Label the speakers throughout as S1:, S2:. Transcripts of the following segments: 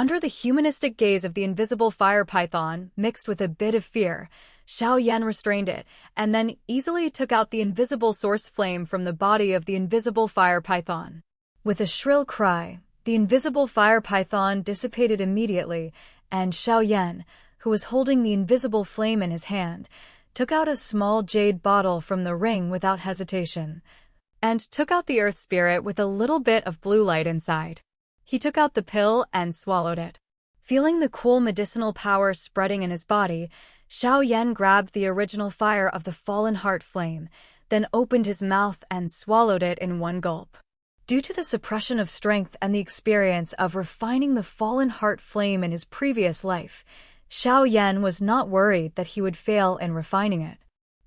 S1: Under the humanistic gaze of the invisible fire python, mixed with a bit of fear, Xiao Yan restrained it, and then easily took out the invisible source flame from the body of the invisible fire python. With a shrill cry, the invisible fire python dissipated immediately, and Xiao Yan, who was holding the invisible flame in his hand, took out a small jade bottle from the ring without hesitation, and took out the earth spirit with a little bit of blue light inside. He took out the pill and swallowed it. Feeling the cool medicinal power spreading in his body, Xiao Yan grabbed the original fire of the fallen heart flame, then opened his mouth and swallowed it in one gulp. Due to the suppression of strength and the experience of refining the fallen heart flame in his previous life, Xiao Yan was not worried that he would fail in refining it.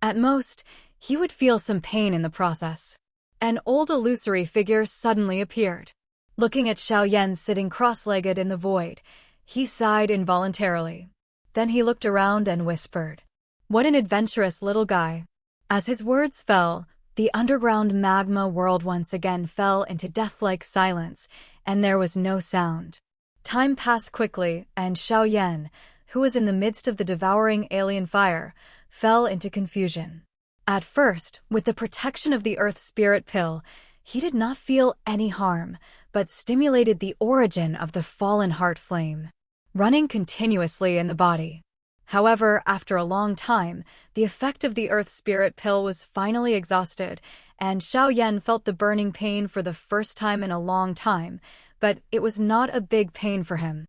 S1: At most, he would feel some pain in the process. An old illusory figure suddenly appeared. Looking at Xiao Yan sitting cross-legged in the void, he sighed involuntarily. Then he looked around and whispered, "What an adventurous little guy." As his words fell, the underground magma world once again fell into death-like silence, and there was no sound. Time passed quickly, and Xiao Yan, who was in the midst of the devouring alien fire, fell into confusion. At first, with the protection of the Earth Spirit Pill, he did not feel any harm, but stimulated the origin of the fallen heart flame, running continuously in the body. However, after a long time, the effect of the Earth Spirit Pill was finally exhausted, and Xiao Yan felt the burning pain for the first time in a long time, but it was not a big pain for him.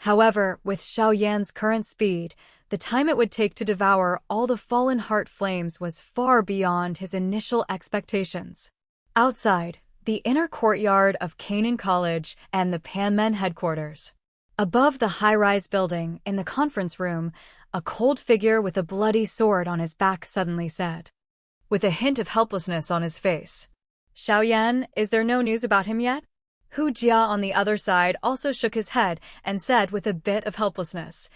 S1: However, with Xiao Yan's current speed, the time it would take to devour all the fallen heart flames was far beyond his initial expectations. Outside, the inner courtyard of Canaan College and the Panmen headquarters. Above the high-rise building, in the conference room, a cold figure with a bloody sword on his back suddenly said, with a hint of helplessness on his face, "Xiao Yan, is there no news about him yet?" Hu Jia on the other side also shook his head and said with a bit of helplessness,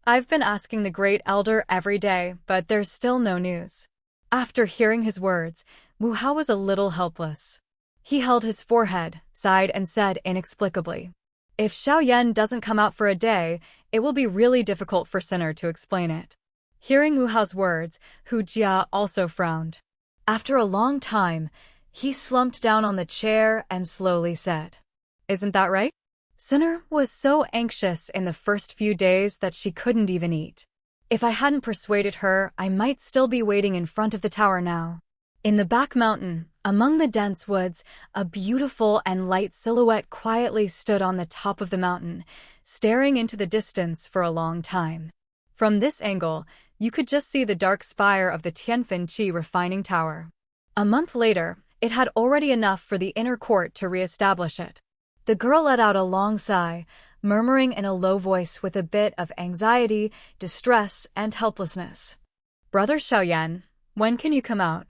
S1: "I've been asking the Great Elder every day, but there's still no news." After hearing his words, Wu Hao was a little helpless. He held his forehead, sighed and said inexplicably, "If Xiao Yan doesn't come out for a day, it will be really difficult for Sinner to explain it." Hearing Wu Hao's words, Hu Jia also frowned. After a long time, he slumped down on the chair and slowly said, "Isn't that right?" Sinner was so anxious in the first few days that she couldn't even eat. If I hadn't persuaded her, I might still be waiting in front of the tower now. In the back mountain, among the dense woods, a beautiful and light silhouette quietly stood on the top of the mountain, staring into the distance for a long time. From this angle, you could just see the dark spire of the Tianfen Qi refining tower. A month later, it had already enough for the inner court to re-establish it. The girl let out a long sigh, murmuring in a low voice with a bit of anxiety, distress, and helplessness, "Brother Xiao Yan, when can you come out?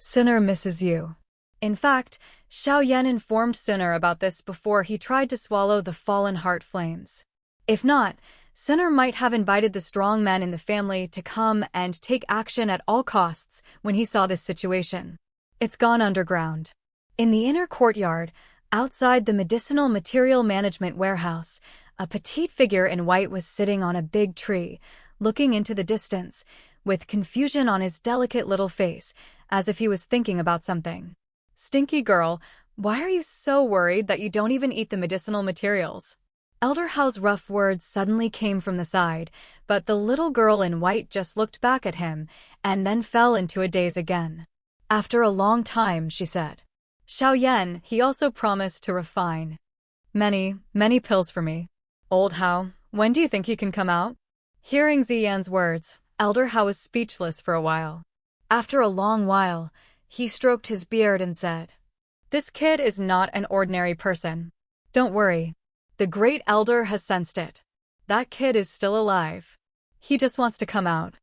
S1: Sinner misses you." In fact, Xiao Yan informed Sinner about this before he tried to swallow the fallen heart flames. If not, Sinner might have invited the strong men in the family to come and take action at all costs when he saw this situation. It's gone underground. In the inner courtyard, outside the medicinal material management warehouse, a petite figure in white was sitting on a big tree, looking into the distance, with confusion on his delicate little face, as if he was thinking about something. "Stinky girl, why are you so worried that you don't even eat the medicinal materials?" Elder Hao's rough words suddenly came from the side, but the little girl in white just looked back at him, and then fell into a daze again. After a long time, she said, "Xiao Yan, he also promised to refine many, many pills for me. Old Hao, when do you think he can come out?" Hearing Ziyan's words, Elder Hao was speechless for a while. After a long while, he stroked his beard and said, "This kid is not an ordinary person. Don't worry. The Great Elder has sensed it. That kid is still alive. He just wants to come out.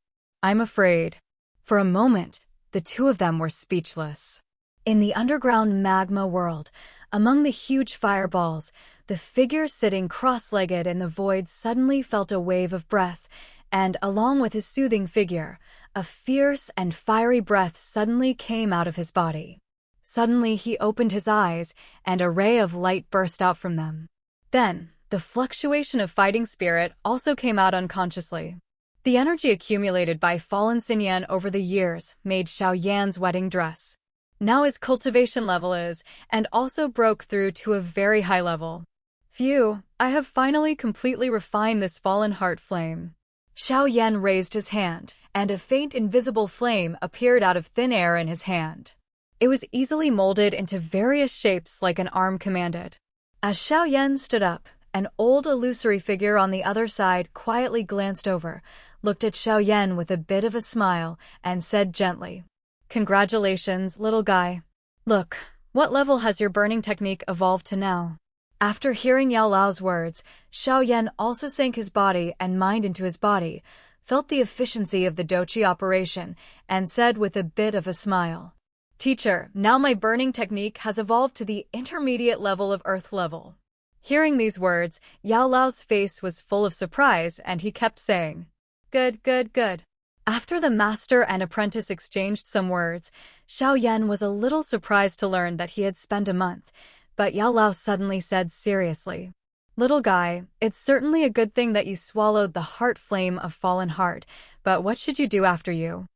S1: I'm afraid." For a moment, the two of them were speechless. In the underground magma world, among the huge fireballs, the figure sitting cross-legged in the void suddenly felt a wave of breath, and along with his soothing figure, a fierce and fiery breath suddenly came out of his body. Suddenly he opened his eyes, and a ray of light burst out from them. Then, The fluctuation of fighting spirit also came out unconsciously. The energy accumulated by fallen Xin Yan over the years made Xiao Yan's wedding dress. Now his cultivation level is, and also broke through to a very high level. Phew, I have finally completely refined this fallen heart flame. Xiao Yan raised his hand, and a faint invisible flame appeared out of thin air in his hand. It was easily molded into various shapes like an arm commanded. As Xiao Yan stood up, an old illusory figure on the other side quietly glanced over, looked at Xiao Yan with a bit of a smile, and said gently, "Congratulations, little guy. Look, what level has your burning technique evolved to now?" After hearing Yao Lao's words, Xiao Yan also sank his body and mind into his body, felt the efficiency of the Douqi operation, and said with a bit of a smile, "Teacher, now my burning technique has evolved to the intermediate level of earth level." Hearing these words, Yao Lao's face was full of surprise, and he kept saying, "Good, good, good." After the master and apprentice exchanged some words, Xiao Yan was a little surprised to learn that he had spent a month, but Yao Lao suddenly said seriously, "Little guy, it's certainly a good thing that you swallowed the heart flame of fallen heart, but what should you do after you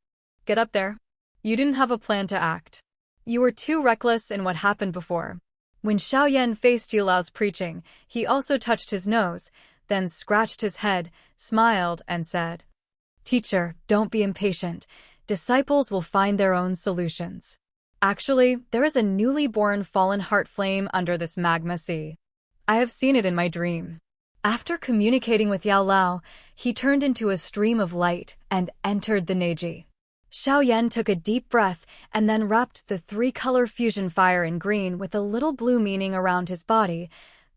S1: get up there? You didn't have a plan to act. You were too reckless in what happened before." When Xiao Yan faced Yao Lao's preaching, he also touched his nose, then scratched his head, smiled, and said, "Teacher, don't be impatient. Disciples will find their own solutions. Actually, there is a newly born fallen heart flame under this magma sea. I have seen it in my dream." After communicating with Yao Lao, he turned into a stream of light and entered the Neji. Xiao Yan took a deep breath and then wrapped the three-color fusion fire in green with a little blue meaning around his body.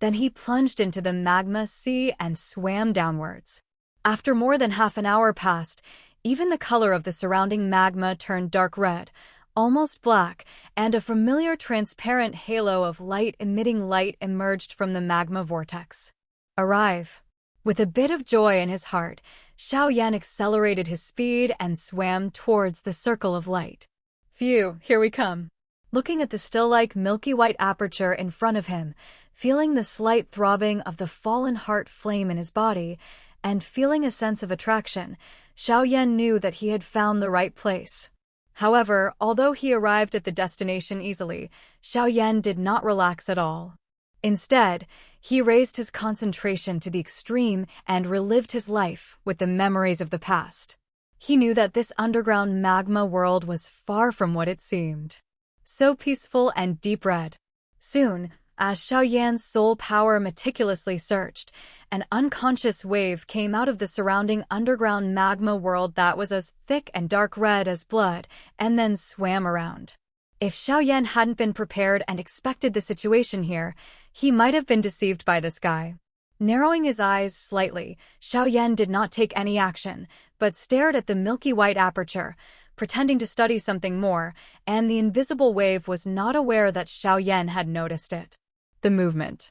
S1: Then he plunged into the magma sea and swam downwards. After more than half an hour passed, even the color of the surrounding magma turned dark red, almost black, and a familiar transparent halo of light-emitting light emerged from the magma vortex. Arrive. With a bit of joy in his heart, Xiao Yan accelerated his speed and swam towards the circle of light. Phew, here we come. Looking at the still-like milky white aperture in front of him, feeling the slight throbbing of the fallen heart flame in his body, and feeling a sense of attraction, Xiao Yan knew that he had found the right place. However, although he arrived at the destination easily, Xiao Yan did not relax at all. Instead, he raised his concentration to the extreme and relived his life with the memories of the past. He knew that this underground magma world was far from what it seemed. So peaceful and deep red. Soon, as Xiao Yan's soul power meticulously searched, an unconscious wave came out of the surrounding underground magma world that was as thick and dark red as blood, and then swam around. If Xiao Yan hadn't been prepared and expected the situation here, he might have been deceived by this guy. Narrowing his eyes slightly, Xiao Yan did not take any action, but stared at the milky white aperture, pretending to study something more, and the invisible wave was not aware that Xiao Yan had noticed it. The movement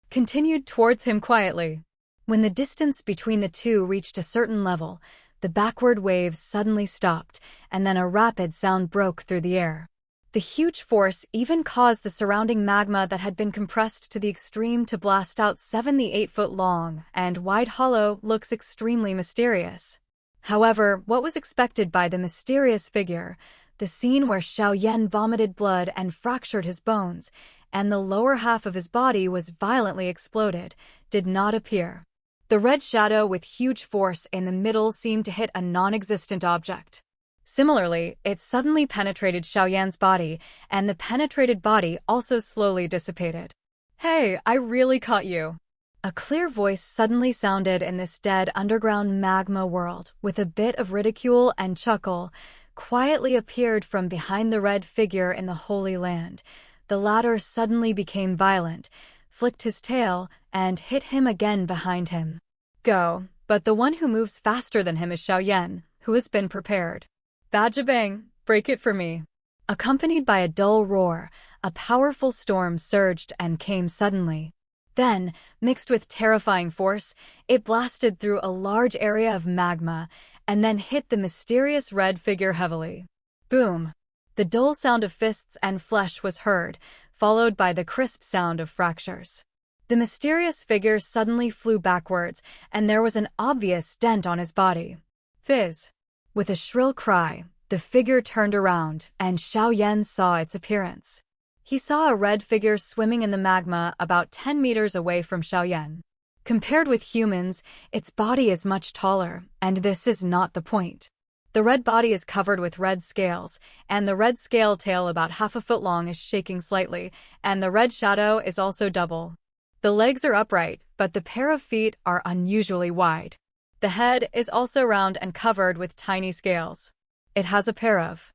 S1: continued towards him quietly. When the distance between the two reached a certain level, the backward wave suddenly stopped, and then a rapid sound broke through the air. The huge force even caused the surrounding magma that had been compressed to the extreme to blast out 7 the 8-foot-long and wide hollow looks extremely mysterious. However, what was expected by the mysterious figure, the scene where Xiao Yan vomited blood and fractured his bones, and the lower half of his body was violently exploded, did not appear. The red shadow with huge force in the middle seemed to hit a non-existent object. Similarly, it suddenly penetrated Xiao Yan's body, and the penetrated body also slowly dissipated. "Hey, I really caught you." A clear voice suddenly sounded in this dead underground magma world, with a bit of ridicule and chuckle, quietly appeared from behind the red figure in the Holy Land. The latter suddenly became violent, flicked his tail, and hit him again behind him. Go, but the one who moves faster than him is Xiao Yan, who has been prepared. Bajabang, break it for me. Accompanied by a dull roar, a powerful storm surged and came suddenly. Then, mixed with terrifying force, it blasted through a large area of magma, and then hit the mysterious red figure heavily. Boom! The dull sound of fists and flesh was heard, followed by the crisp sound of fractures. The mysterious figure suddenly flew backwards, and there was an obvious dent on his body. Fizz! With a shrill cry, the figure turned around, and Xiao Yan saw its appearance. He saw a red figure swimming in the magma about 10 meters away from Xiao Yan. Compared with humans, its body is much taller, and this is not the point. The red body is covered with red scales, and the red scale tail about half a foot long is shaking slightly, and the red shadow is also double. The legs are upright, but the pair of feet are unusually wide. The head is also round and covered with tiny scales. It has a pair of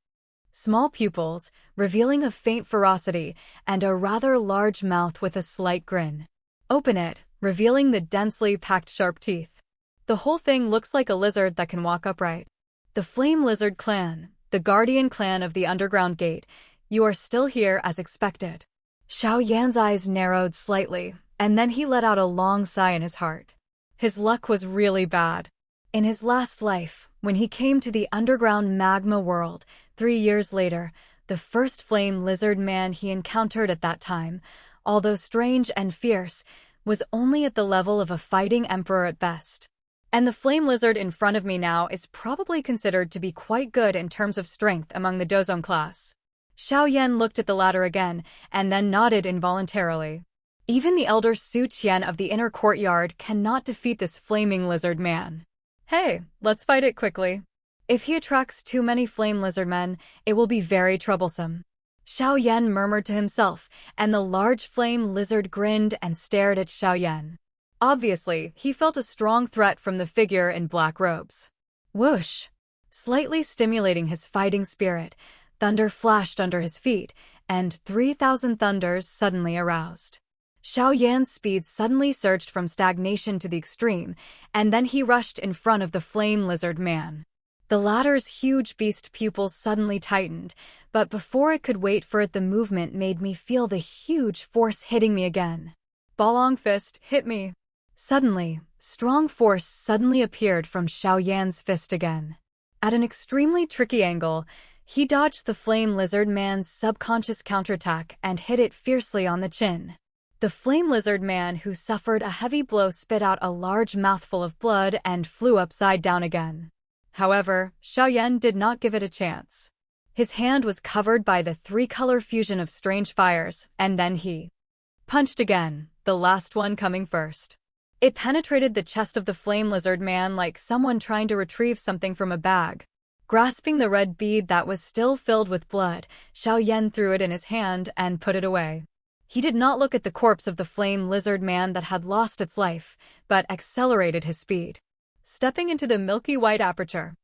S1: small pupils, revealing a faint ferocity, and a rather large mouth with a slight grin. Open it, revealing the densely packed sharp teeth. The whole thing looks like a lizard that can walk upright. The Flame Lizard Clan, the guardian clan of the underground gate, you are still here as expected. Xiao Yan's eyes narrowed slightly, and then he let out a long sigh in his heart. His luck was really bad. In his last life, when he came to the underground magma world, 3 years later, the first flame lizard man he encountered at that time, although strange and fierce, was only at the level of a fighting emperor at best. And the flame lizard in front of me now is probably considered to be quite good in terms of strength among the Dozong class. Xiao Yan looked at the latter again, and then nodded involuntarily. Even the elder Su Qian of the inner courtyard cannot defeat this flaming lizard man. Hey, let's fight it quickly. If he attracts too many flame lizard men, it will be very troublesome. Xiao Yan murmured to himself, and the large flame lizard grinned and stared at Xiao Yan. Obviously, he felt a strong threat from the figure in black robes. Whoosh! Slightly stimulating his fighting spirit, thunder flashed under his feet, and 3,000 thunders suddenly aroused. Xiao Yan's speed suddenly surged from stagnation to the extreme, and then he rushed in front of the flame lizard man. The latter's huge beast pupils suddenly tightened, but before it could wait for it, the movement made me feel the huge force hitting me again. Balong fist, hit me. Suddenly, strong force suddenly appeared from Xiao Yan's fist again. At an extremely tricky angle, he dodged the flame lizard man's subconscious counterattack and hit it fiercely on the chin. The flame lizard man who suffered a heavy blow spit out a large mouthful of blood and flew upside down again. However, Xiao Yan did not give it a chance. His hand was covered by the three-color fusion of strange fires, and then he punched again, the last one coming first. It penetrated the chest of the flame lizard man like someone trying to retrieve something from a bag. Grasping the red bead that was still filled with blood, Xiao Yan threw it in his hand and put it away. He did not look at the corpse of the flame lizard man that had lost its life, but accelerated his speed, stepping into the milky white aperture.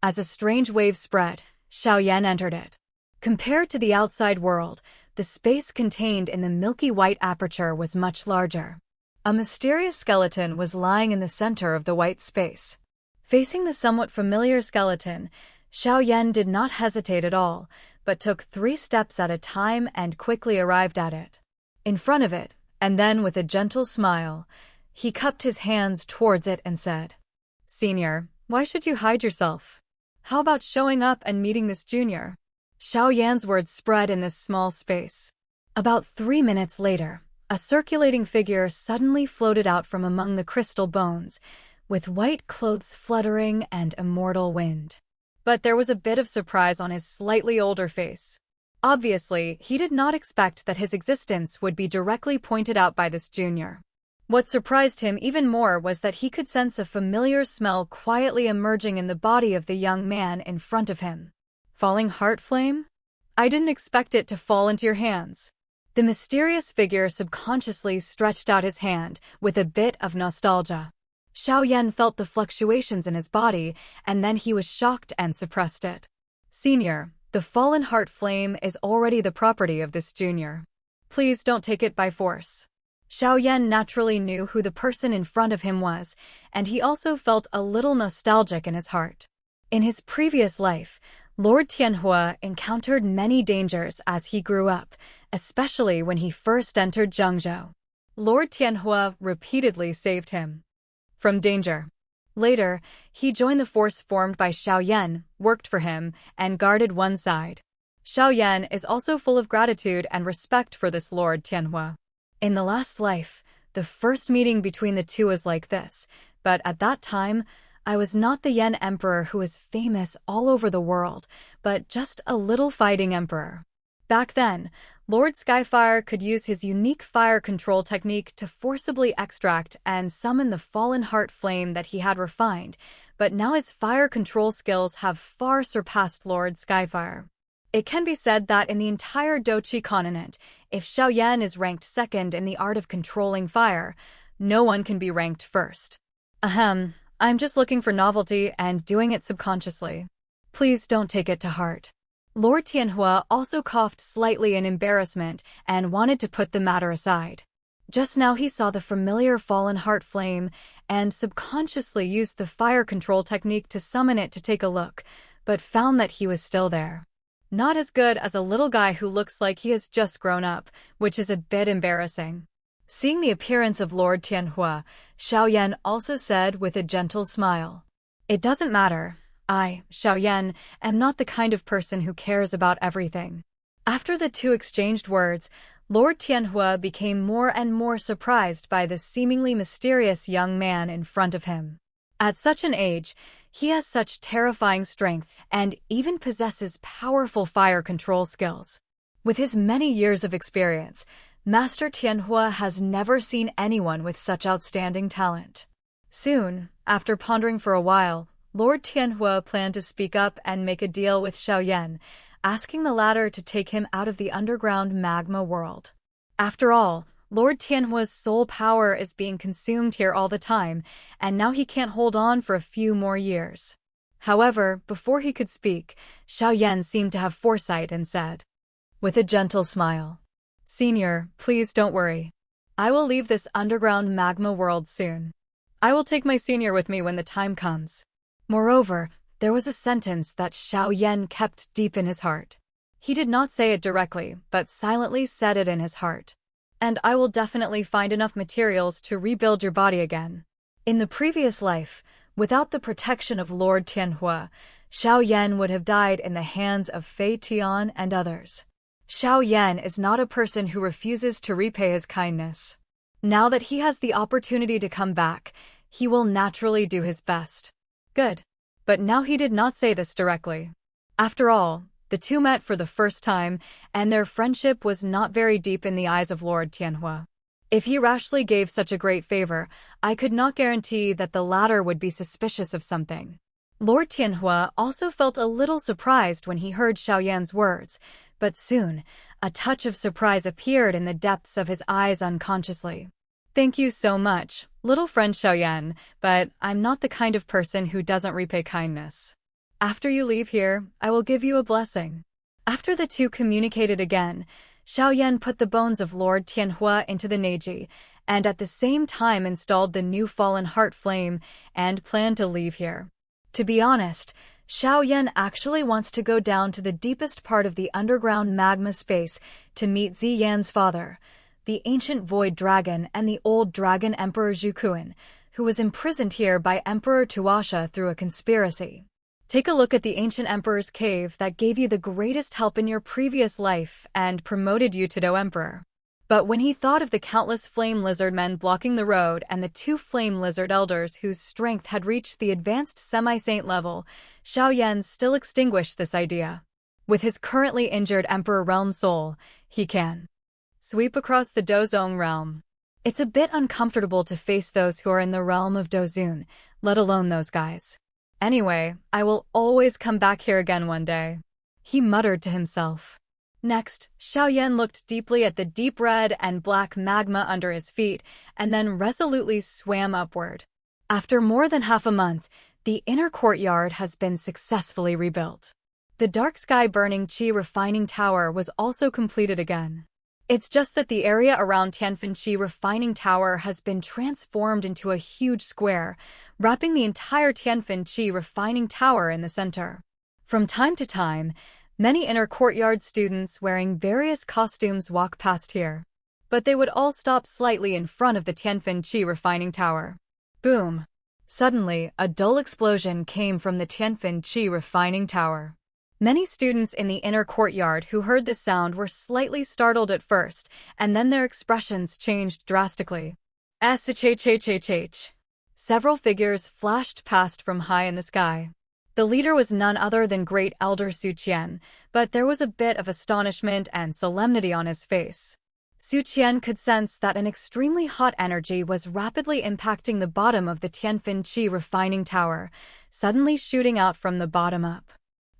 S1: As a strange wave spread, Xiao Yan entered it. Compared to the outside world, the space contained in the milky white aperture was much larger. A mysterious skeleton was lying in the center of the white space. Facing the somewhat familiar skeleton, Xiao Yan did not hesitate at all, but took 3 steps at a time and quickly arrived at it. In front of it, and then with a gentle smile, he cupped his hands towards it and said, "Senior, why should you hide yourself? How about showing up and meeting this junior?" Xiao Yan's words spread in this small space. About 3 minutes later, a circulating figure suddenly floated out from among the crystal bones, with white clothes fluttering and immortal wind. But there was a bit of surprise on his slightly older face. Obviously, he did not expect that his existence would be directly pointed out by this junior. What surprised him even more was that he could sense a familiar smell quietly emerging in the body of the young man in front of him. Falling heart flame? I didn't expect it to fall into your hands. The mysterious figure subconsciously stretched out his hand with a bit of nostalgia. Xiao Yan felt the fluctuations in his body, and then he was shocked and suppressed it. "Senior, the fallen heart flame is already the property of this junior. Please don't take it by force." Xiao Yan naturally knew who the person in front of him was, and he also felt a little nostalgic in his heart. In his previous life, Lord Tianhua encountered many dangers as he grew up, especially when he first entered Zhengzhou. Lord Tianhua repeatedly saved him from danger. Later, he joined the force formed by Xiao Yan, worked for him, and guarded one side. Xiao Yan is also full of gratitude and respect for this Lord Tianhua. In the last life, the first meeting between the two was like this, but at that time, I was not the Yan Emperor who is famous all over the world, but just a little fighting emperor. Back then, Lord Skyfire could use his unique fire control technique to forcibly extract and summon the fallen heart flame that he had refined, but now his fire control skills have far surpassed Lord Skyfire. It can be said that in the entire Dochi continent, if Xiao Yan is ranked second in the art of controlling fire, no one can be ranked first. Ahem, I'm just looking for novelty and doing it subconsciously. Please don't take it to heart. Lord Tianhua also coughed slightly in embarrassment and wanted to put the matter aside. Just now he saw the familiar fallen heart flame and subconsciously used the fire control technique to summon it to take a look, but found that he was still there. Not as good as a little guy who looks like he has just grown up, which is a bit embarrassing. Seeing the appearance of Lord Tianhua, Xiao Yan also said with a gentle smile, "It doesn't matter. I, Xiao Yan, am not the kind of person who cares about everything." After the two exchanged words, Lord Tianhua became more and more surprised by the seemingly mysterious young man in front of him. At such an age, he has such terrifying strength and even possesses powerful fire control skills. With his many years of experience, Master Tianhua has never seen anyone with such outstanding talent. Soon, after pondering for a while, Lord Tianhua planned to speak up and make a deal with Xiao Yan, asking the latter to take him out of the underground magma world. After all, Lord Tianhua's soul power is being consumed here all the time, and now he can't hold on for a few more years. However, before he could speak, Xiao Yan seemed to have foresight and said, with a gentle smile, "Senior, please don't worry. I will leave this underground magma world soon. I will take my senior with me when the time comes." Moreover, there was a sentence that Xiao Yan kept deep in his heart. He did not say it directly, but silently said it in his heart. "And I will definitely find enough materials to rebuild your body again." In the previous life, without the protection of Lord Tianhua, Xiao Yan would have died in the hands of Fei Tian and others. Xiao Yan is not a person who refuses to repay his kindness. Now that he has the opportunity to come back, he will naturally do his best. Good. But now he did not say this directly. After all, the two met for the first time, and their friendship was not very deep in the eyes of Lord Tianhua. If he rashly gave such a great favor, I could not guarantee that the latter would be suspicious of something. Lord Tianhua also felt a little surprised when he heard Xiao Yan's words, but soon, a touch of surprise appeared in the depths of his eyes unconsciously. "Thank you so much, little friend Xiao Yan, but I'm not the kind of person who doesn't repay kindness. After you leave here, I will give you a blessing." After the two communicated again, Xiao Yan put the bones of Lord Tianhua into the Neji, and at the same time installed the new fallen heart flame and planned to leave here. To be honest, Xiao Yan actually wants to go down to the deepest part of the underground magma space to meet Ziyan's father, the ancient void dragon and the old dragon Emperor Zhukuan, who was imprisoned here by Emperor Tuasha through a conspiracy. Take a look at the ancient emperor's cave that gave you the greatest help in your previous life and promoted you to Dou Emperor. But when he thought of the countless flame lizard men blocking the road and the two flame lizard elders whose strength had reached the advanced semi-saint level, Xiao Yan still extinguished this idea. With his currently injured Emperor Realm soul, he can sweep across the Dozong realm. It's a bit uncomfortable to face those who are in the realm of Dozun, let alone those guys. Anyway, I will always come back here again one day, he muttered to himself. Next, Xiao Yan looked deeply at the deep red and black magma under his feet and then resolutely swam upward. After more than half a month, the inner courtyard has been successfully rebuilt. The dark sky burning Qi refining tower was also completed again. It's just that the area around Tianfen Qi refining tower has been transformed into a huge square, wrapping the entire Tianfen Qi refining tower in the center. From time to time, many inner courtyard students wearing various costumes walk past here. But they would all stop slightly in front of the Tianfen Qi refining tower. Boom! Suddenly, a dull explosion came from the Tianfen Qi refining tower. Many students in the inner courtyard who heard the sound were slightly startled at first, and then their expressions changed drastically. SHHHHH. Several figures flashed past from high in the sky. The leader was none other than Great Elder Su Qian, but there was a bit of astonishment and solemnity on his face. Su Qian could sense that an extremely hot energy was rapidly impacting the bottom of the Tianfin Qi refining tower, suddenly shooting out from the bottom up.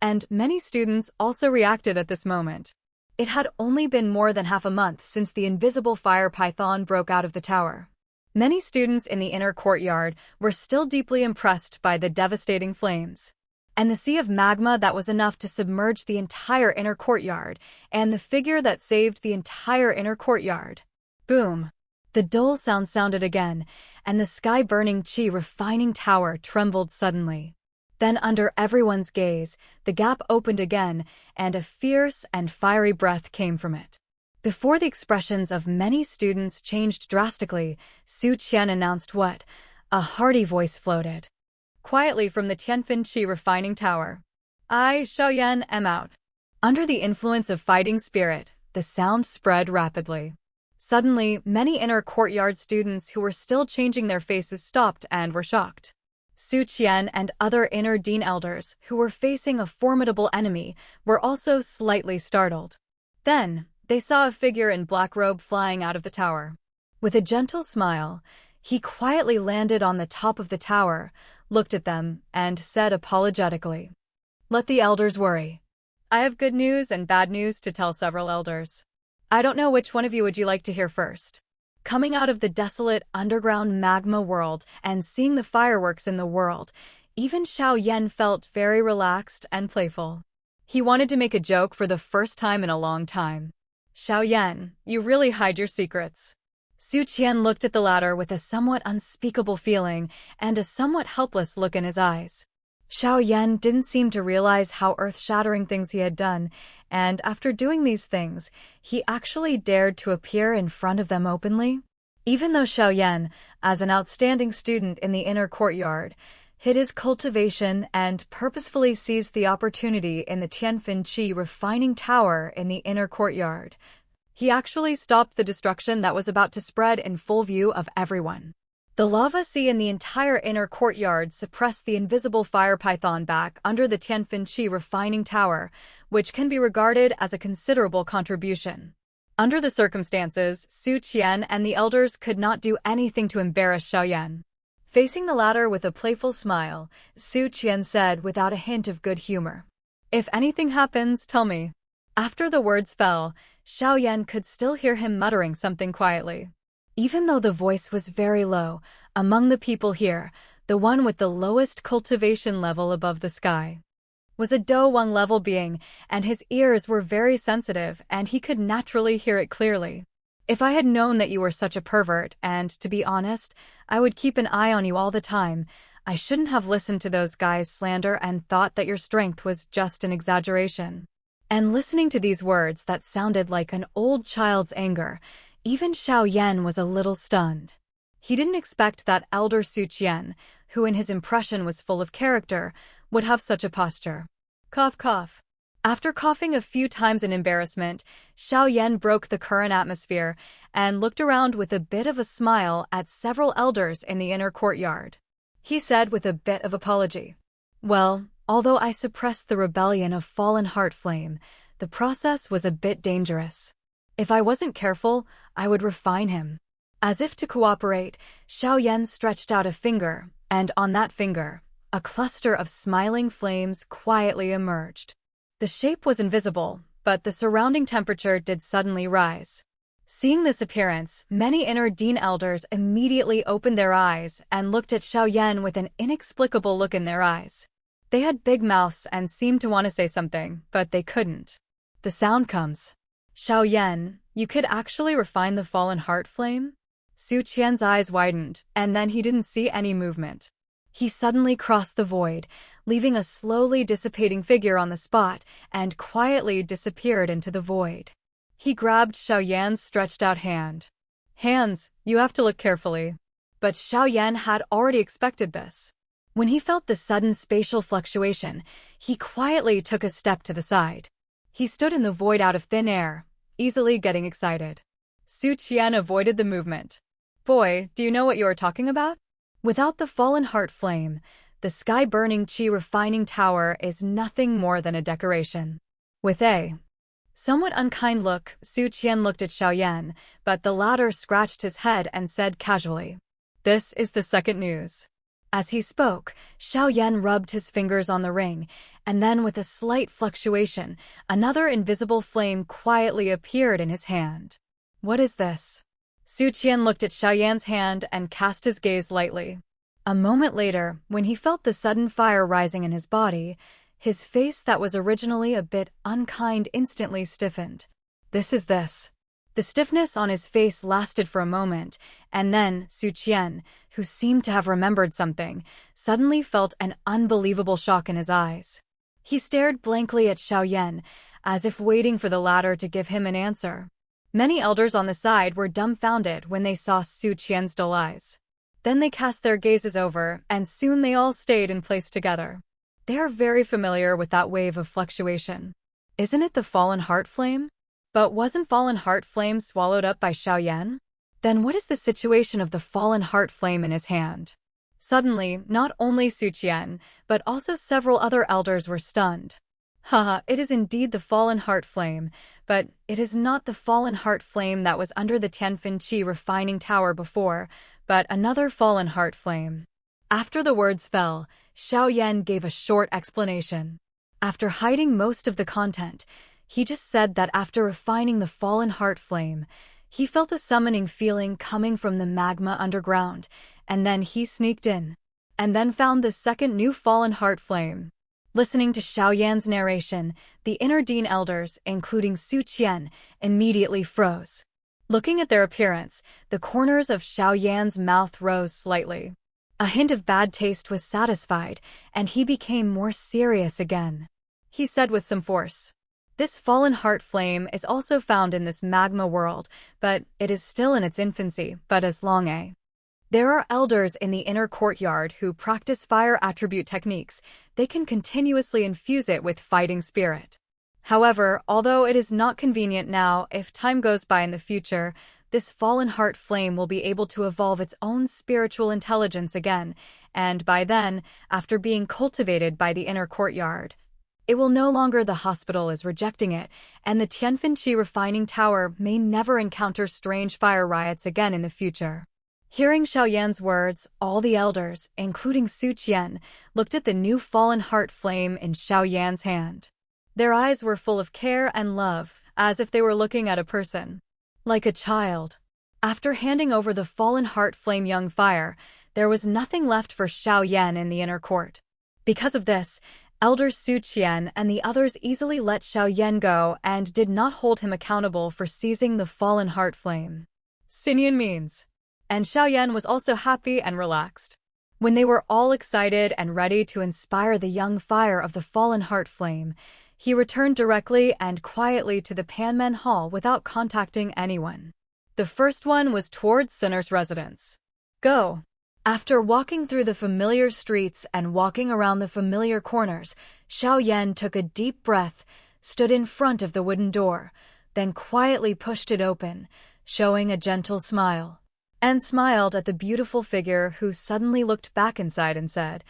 S1: And many students also reacted at this moment. It had only been more than half a month since the invisible fire python broke out of the tower. Many students in the inner courtyard were still deeply impressed by the devastating flames. And the sea of magma that was enough to submerge the entire inner courtyard, and the figure that saved the entire inner courtyard. Boom! The dull sound sounded again, and the sky-burning Qi refining tower trembled suddenly. Then under everyone's gaze, the gap opened again, and a fierce and fiery breath came from it. Before the expressions of many students changed drastically, Su Qian announced what? A hearty voice floated quietly from the Tianfin Qi refining tower. I, Xiao Yan, am out. Under the influence of fighting spirit, the sound spread rapidly. Suddenly, many inner courtyard students who were still changing their faces stopped and were shocked. Su Qian and other inner dean elders who were facing a formidable enemy were also slightly startled. Then, they saw a figure in black robe flying out of the tower. With a gentle smile, he quietly landed on the top of the tower, looked at them, and said apologetically, "Let the elders worry. I have good news and bad news to tell several elders. I don't know which one of you would you like to hear first." Coming out of the desolate underground magma world and seeing the fireworks in the world, even Xiao Yan felt very relaxed and playful. He wanted to make a joke for the first time in a long time. "Xiao Yan, you really hide your secrets." Su Qian looked at the latter with a somewhat unspeakable feeling and a somewhat helpless look in his eyes. Xiao Yan didn't seem to realize how earth-shattering things he had done, and after doing these things, he actually dared to appear in front of them openly. Even though Xiao Yan, as an outstanding student in the inner courtyard, hid his cultivation and purposefully seized the opportunity in the Tianfin Qi refining tower in the inner courtyard, he actually stopped the destruction that was about to spread in full view of everyone. The lava sea in the entire inner courtyard suppressed the invisible fire python back under the Tianfin Qi refining tower, which can be regarded as a considerable contribution. Under the circumstances, Su Qian and the elders could not do anything to embarrass Xiao Yan. Facing the latter with a playful smile, Su Qian said without a hint of good humor, "If anything happens, tell me." After the words fell, Xiao Yan could still hear him muttering something quietly. Even though the voice was very low, among the people here, the one with the lowest cultivation level above the sky was a Dou Wang level being, and his ears were very sensitive and he could naturally hear it clearly. "If I had known that you were such a pervert, and, to be honest, I would keep an eye on you all the time, I shouldn't have listened to those guys' slander and thought that your strength was just an exaggeration." And listening to these words that sounded like an old child's anger, even Xiao Yan was a little stunned. He didn't expect that Elder Su Qian, who in his impression was full of character, would have such a posture. Cough, cough. After coughing a few times in embarrassment, Xiao Yan broke the current atmosphere and looked around with a bit of a smile at several elders in the inner courtyard. He said with a bit of apology, "Well, although I suppressed the rebellion of Fallen Heart Flame, the process was a bit dangerous. If I wasn't careful, I would refine him." As if to cooperate, Xiao Yan stretched out a finger, and on that finger, a cluster of smiling flames quietly emerged. The shape was invisible, but the surrounding temperature did suddenly rise. Seeing this appearance, many inner dean elders immediately opened their eyes and looked at Xiao Yan with an inexplicable look in their eyes. They had big mouths and seemed to want to say something, but they couldn't. The sound comes. "Xiao Yan, you could actually refine the Fallen Heart Flame?" Su Qian's eyes widened, and then he didn't see any movement. He suddenly crossed the void, leaving a slowly dissipating figure on the spot, and quietly disappeared into the void. He grabbed Xiao Yan's stretched out hand. "Hands, you have to look carefully." But Xiao Yan had already expected this. When he felt the sudden spatial fluctuation, he quietly took a step to the side. He stood in the void out of thin air, easily getting excited. Su Qian avoided the movement. Boy, do you know what you are talking about? Without the fallen heart flame, the sky-burning qi refining tower is nothing more than a decoration. With a somewhat unkind look, Su Qian looked at Xiao Yan, but the latter scratched his head and said casually, "This is the second news." As he spoke, Xiao Yan rubbed his fingers on the ring, and then with a slight fluctuation, another invisible flame quietly appeared in his hand. What is this? Su Qian looked at Xiao Yan's hand and cast his gaze lightly. A moment later, when he felt the sudden fire rising in his body, his face that was originally a bit unkind instantly stiffened. This is this. The stiffness on his face lasted for a moment, and then Su Qian, who seemed to have remembered something, suddenly felt an unbelievable shock in his eyes. He stared blankly at Xiao Yan, as if waiting for the latter to give him an answer. Many elders on the side were dumbfounded when they saw Su Qian's dull eyes. Then they cast their gazes over, and soon they all stayed in place together. They are very familiar with that wave of fluctuation. Isn't it the fallen heart flame? But wasn't fallen heart flame swallowed up by Xiao Yan? Then what is the situation of the fallen heart flame in his hand? Suddenly, not only Su Qian, but also several other elders were stunned. Haha, it is indeed the fallen heart flame, but it is not the fallen heart flame that was under the Tianfin Qi refining tower before, but another fallen heart flame. After the words fell, Xiao Yan gave a short explanation. After hiding most of the content, he just said that after refining the fallen heart flame, he felt a summoning feeling coming from the magma underground, and then he sneaked in, and then found the second new fallen heart flame. Listening to Xiao Yan's narration, the inner Dean elders, including Su Qian, immediately froze. Looking at their appearance, the corners of Xiao Yan's mouth rose slightly. A hint of bad taste was satisfied, and he became more serious again. He said with some force, "This fallen heart flame is also found in this magma world, but it is still in its infancy, but as long as there are elders in the inner courtyard who practice fire attribute techniques, they can continuously infuse it with fighting spirit. However, although it is not convenient now, if time goes by in the future, this fallen heart flame will be able to evolve its own spiritual intelligence again, and by then, after being cultivated by the inner courtyard, it will no longer the hospital is rejecting it, and the Tianfin Qi refining tower may never encounter strange fire riots again in the future." Hearing Xiao Yan's words, all the elders, including Su Qian, looked at the new fallen heart flame in Xiao Yan's hand. Their eyes were full of care and love, as if they were looking at a person. Like a child. After handing over the fallen heart flame young fire, there was nothing left for Xiao Yan in the inner court. Because of this, Elder Su Qian and the others easily let Xiao Yan go and did not hold him accountable for seizing the fallen heart flame. Sinian means. And Xiao Yan was also happy and relaxed. When they were all excited and ready to inspire the young fire of the fallen heart flame, he returned directly and quietly to the Panmen Hall without contacting anyone. The first one was towards Sinner's residence. Go. After walking through the familiar streets and walking around the familiar corners, Xiao Yan took a deep breath, stood in front of the wooden door, then quietly pushed it open, showing a gentle smile, and smiled at the beautiful figure who suddenly looked back inside and said,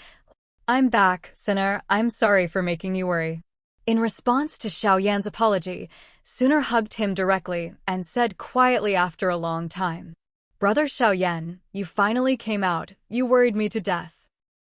S1: "I'm back, Sinner. I'm sorry for making you worry." In response to Xiao Yan's apology, Sinner hugged him directly and said quietly after a long time, "Brother Xiao Yan, you finally came out. You worried me to death."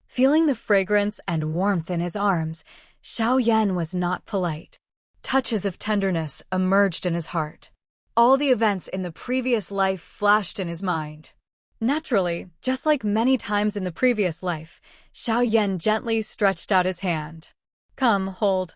S1: Feeling the fragrance and warmth in his arms, Xiao Yan was not polite. Touches of tenderness emerged in his heart. All the events in the previous life flashed in his mind. Naturally, just like many times in the previous life, Xiao Yan gently stretched out his hand. "Come, hold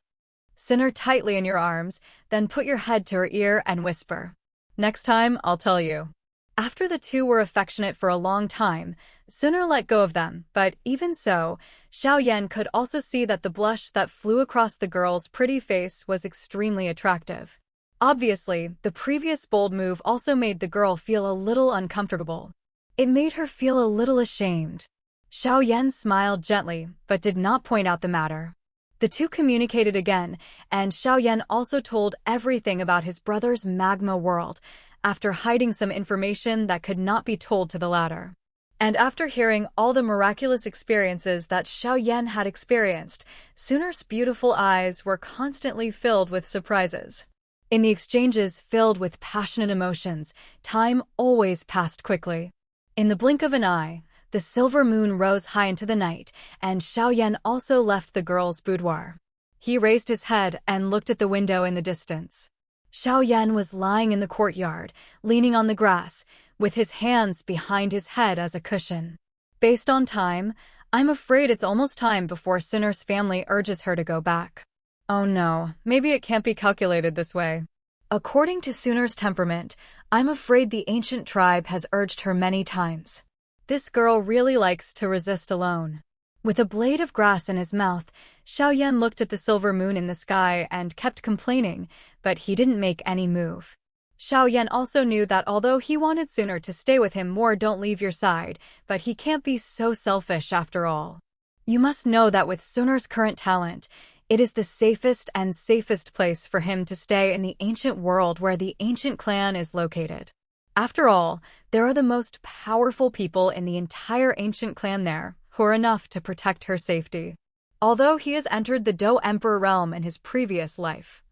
S1: Sinner tightly in your arms, then put your head to her ear and whisper. Next time, I'll tell you." After the two were affectionate for a long time, Sinner let go of them, but even so, Xiao Yan could also see that the blush that flew across the girl's pretty face was extremely attractive. Obviously, the previous bold move also made the girl feel a little uncomfortable. It made her feel a little ashamed. Xiao Yan smiled gently, but did not point out the matter. The two communicated again, and Xiao Yan also told everything about his brother's magma world, after hiding some information that could not be told to the latter. And after hearing all the miraculous experiences that Xiao Yan had experienced, Sunor's beautiful eyes were constantly filled with surprises. In the exchanges filled with passionate emotions, time always passed quickly. In the blink of an eye, the silver moon rose high into the night, and Xiao Yan also left the girl's boudoir. He raised his head and looked at the window in the distance. Xiao Yan was lying in the courtyard, leaning on the grass, with his hands behind his head as a cushion. Based on time, I'm afraid it's almost time before Sunor's family urges her to go back. Oh no, maybe it can't be calculated this way. According to Sunor's temperament, I'm afraid the ancient tribe has urged her many times. This girl really likes to resist alone. With a blade of grass in his mouth, Xiao Yan looked at the silver moon in the sky and kept complaining, but he didn't make any move. Xiao Yan also knew that although he wanted Sunor to stay with him more, don't leave your side, but he can't be so selfish after all. You must know that with Sunor's current talent, it is the safest place for him to stay in the ancient world where the ancient clan is located. After all, there are the most powerful people in the entire ancient clan there, who are enough to protect her safety. Although he has entered the Dou Emperor realm in his previous life,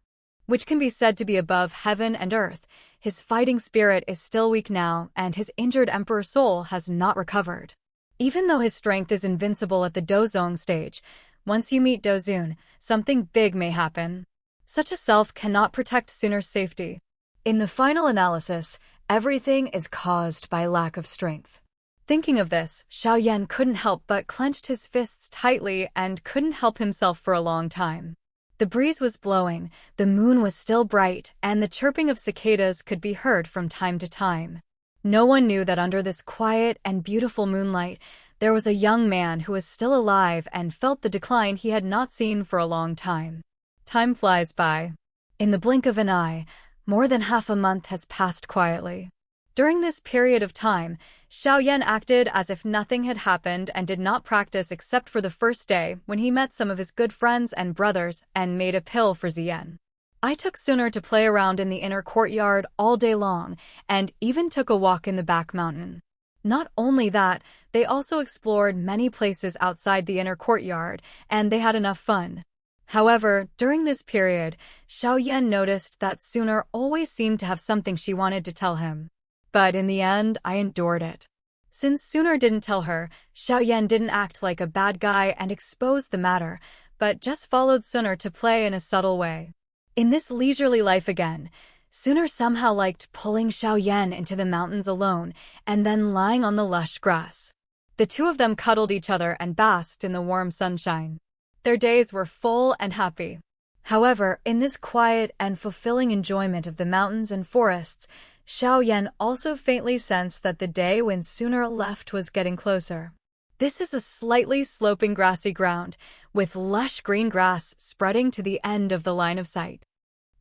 S1: which can be said to be above heaven and earth, his fighting spirit is still weak now, and his injured emperor soul has not recovered. Even though his strength is invincible at the Douzong stage, once you meet Douzun, something big may happen. Such a self cannot protect Sunor's safety. In the final analysis, everything is caused by lack of strength. Thinking of this, Xiao Yan couldn't help but clenched his fists tightly and couldn't help himself for a long time. The breeze was blowing, the moon was still bright, and the chirping of cicadas could be heard from time to time. No one knew that under this quiet and beautiful moonlight, there was a young man who was still alive and felt the decline he had not seen for a long time. Time flies by. In the blink of an eye, more than half a month has passed quietly. During this period of time, Xiao Yan acted as if nothing had happened and did not practice except for the first day when he met some of his good friends and brothers and made a pill for Ziyan. I took Sunor to play around in the inner courtyard all day long and even took a walk in the back mountain. Not only that, they also explored many places outside the inner courtyard, and they had enough fun. However, during this period, Xiao Yan noticed that Sunor always seemed to have something she wanted to tell him. But in the end, I endured it. Since Sunor didn't tell her, Xiao Yan didn't act like a bad guy and expose the matter, but just followed Sunor to play in a subtle way. In this leisurely life again, Sunor somehow liked pulling Xiao Yan into the mountains alone and then lying on the lush grass. The two of them cuddled each other and basked in the warm sunshine. Their days were full and happy. However, in this quiet and fulfilling enjoyment of the mountains and forests, Xiao Yan also faintly sensed that the day when Sunor left was getting closer. This is a slightly sloping grassy ground, with lush green grass spreading to the end of the line of sight.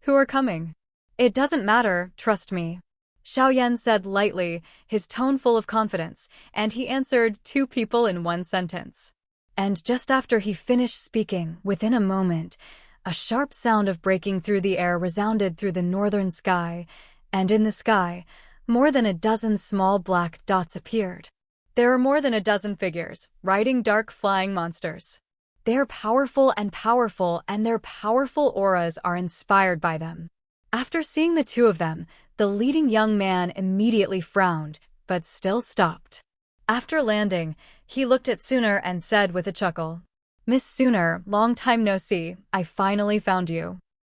S1: Who are coming? It doesn't matter, trust me. Xiao Yan said lightly, his tone full of confidence, and he answered 2 people in 1 sentence. And just after he finished speaking, within a moment, a sharp sound of breaking through the air resounded through the northern sky, and in the sky, more than a dozen small black dots appeared. There are more than a dozen figures, riding dark flying monsters. They are powerful, and their powerful auras are inspired by them. After seeing the 2 of them, the leading young man immediately frowned, but still stopped. After landing, he looked at Sunor and said with a chuckle, "Miss Sunor, long time no see, I finally found you."